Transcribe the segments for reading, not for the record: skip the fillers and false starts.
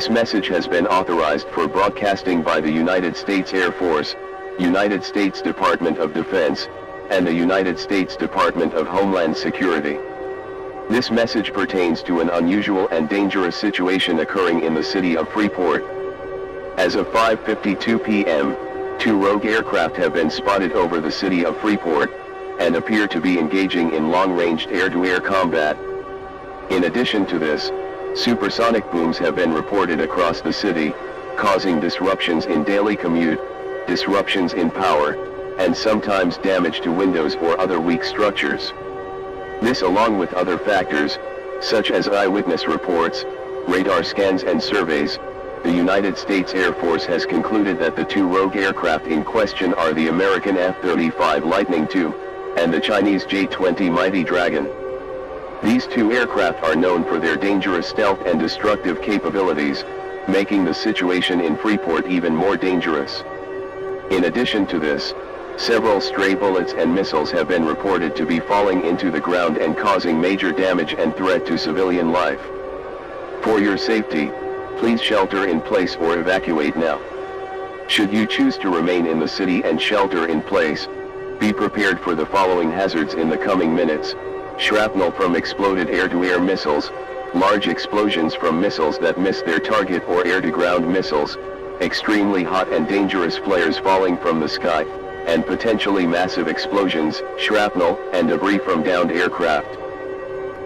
This message has been authorized for broadcasting by the United States Air Force, United States Department of Defense, and the United States Department of Homeland Security. This message pertains to an unusual and dangerous situation occurring in the city of Freeport. As of 5:52 p.m., 2 rogue aircraft have been spotted over the city of Freeport, and appear to be engaging in long-range air-to-air combat. In addition to this, supersonic booms have been reported across the city, causing disruptions in daily commute, disruptions in power, and sometimes damage to windows or other weak structures. This, along with other factors, such as eyewitness reports, radar scans and surveys, the United States Air Force has concluded that the 2 rogue aircraft in question are the American F-35 Lightning II, and the Chinese J-20 Mighty Dragon. These 2 aircraft are known for their dangerous stealth and destructive capabilities, making the situation in Freeport even more dangerous. In addition to this, several stray bullets and missiles have been reported to be falling into the ground and causing major damage and threat to civilian life. For your safety, please shelter in place or evacuate now. Should you choose to remain in the city and shelter in place, be prepared for the following hazards in the coming minutes: shrapnel from exploded air-to-air missiles, large explosions from missiles that miss their target or air-to-ground missiles, extremely hot and dangerous flares falling from the sky, and potentially massive explosions, shrapnel, and debris from downed aircraft.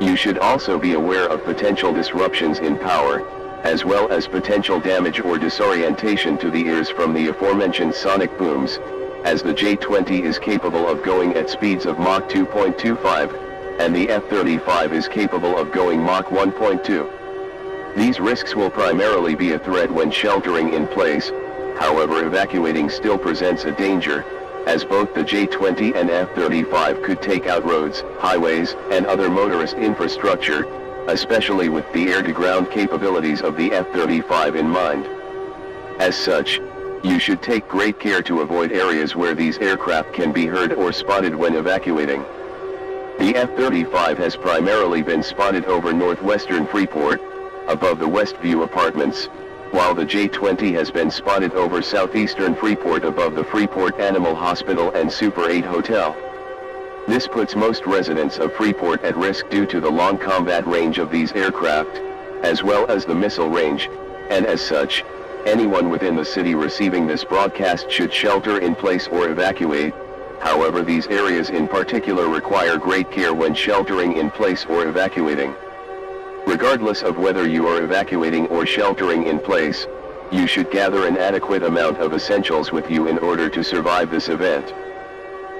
You should also be aware of potential disruptions in power, as well as potential damage or disorientation to the ears from the aforementioned sonic booms, as the J-20 is capable of going at speeds of Mach 2.25, and the F-35 is capable of going Mach 1.2. These risks will primarily be a threat when sheltering in place. However, evacuating still presents a danger, as both the J-20 and F-35 could take out roads, highways, and other motorist infrastructure, especially with the air-to-ground capabilities of the F-35 in mind. As such, you should take great care to avoid areas where these aircraft can be heard or spotted when evacuating. The F-35 has primarily been spotted over northwestern Freeport, above the Westview Apartments, while the J-20 has been spotted over southeastern Freeport above the Freeport Animal Hospital and Super 8 Hotel. This puts most residents of Freeport at risk due to the long combat range of these aircraft, as well as the missile range, and as such, anyone within the city receiving this broadcast should shelter in place or evacuate. However, these areas in particular require great care when sheltering in place or evacuating. Regardless of whether you are evacuating or sheltering in place, you should gather an adequate amount of essentials with you in order to survive this event.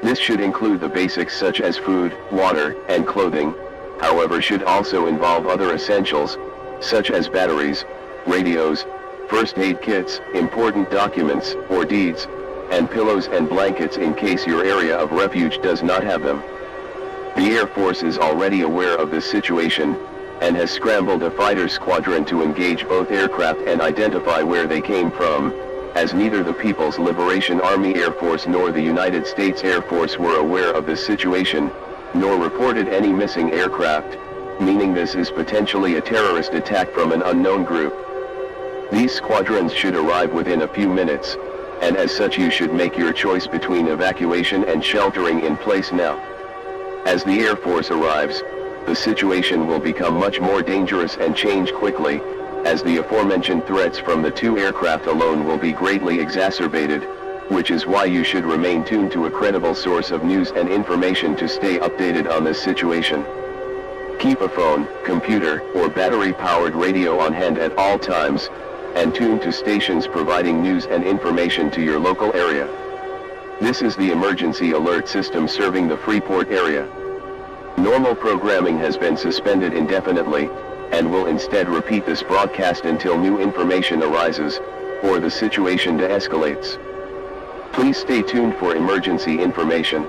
This should include the basics such as food, water, and clothing, however should also involve other essentials, such as batteries, radios, first aid kits, important documents or deeds, and pillows and blankets in case your area of refuge does not have them. The Air Force is already aware of this situation, and has scrambled a fighter squadron to engage both aircraft and identify where they came from, as neither the People's Liberation Army Air Force nor the United States Air Force were aware of this situation, nor reported any missing aircraft, meaning this is potentially a terrorist attack from an unknown group. These squadrons should arrive within a few minutes, and as such you should make your choice between evacuation and sheltering in place now. As the Air Force arrives, the situation will become much more dangerous and change quickly, as the aforementioned threats from the 2 aircraft alone will be greatly exacerbated, which is why you should remain tuned to a credible source of news and information to stay updated on this situation. Keep a phone, computer, or battery-powered radio on hand at all times, and tune to stations providing news and information to your local area. This is the emergency alert system serving the Freeport area. Normal programming has been suspended indefinitely, and will instead repeat this broadcast until new information arises, or the situation de-escalates. Please stay tuned for emergency information.